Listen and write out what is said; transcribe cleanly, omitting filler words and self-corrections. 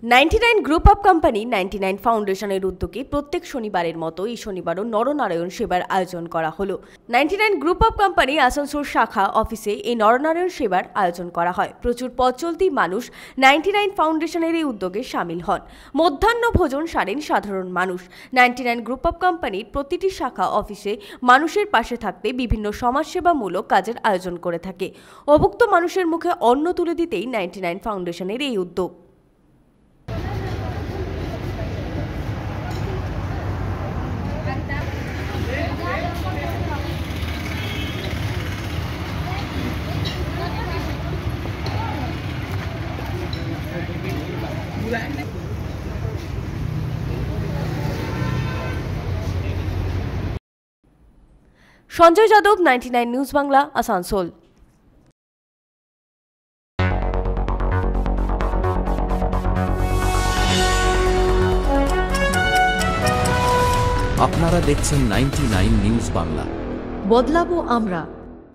99 group of company 99 ফাউন্ডেশনের উদ্যোগে প্রত্যেক শনিবারের মতো এই শনিবারও নরনারায়ণ সেবার আয়োজন করা হলো। 99 গ্রুপ অফ কোম্পানি আসানসোল শাখা অফিসে এই নরনারায়ণ সেবার আয়োজন করা হয়। প্রচুর পথচলতি মানুষ 99 ফাউন্ডেশনের এই উদ্যোগে সামিল হন। মধ্যাহ্ন ভোজন সারেন সাধারণ মানুষ। 99 গ্রুপ অফ কোম্পানির প্রতিটি শাখা অফিসে মানুষের পাশে থাকতে বিভিন্ন সমাজসেবামূলক কাজের আয়োজন করে থাকে। অভুক্ত মানুষের মুখে অন্ন তুলে দিতেই 99 ফাউন্ডেশনের এই উদ্যোগ। সঞ্জয় যাদব, 99 নিউজ বাংলা, আসানসোল। আপনারা দেখছেন 99 নিউজ বাংলা। বদলাবো আমরা।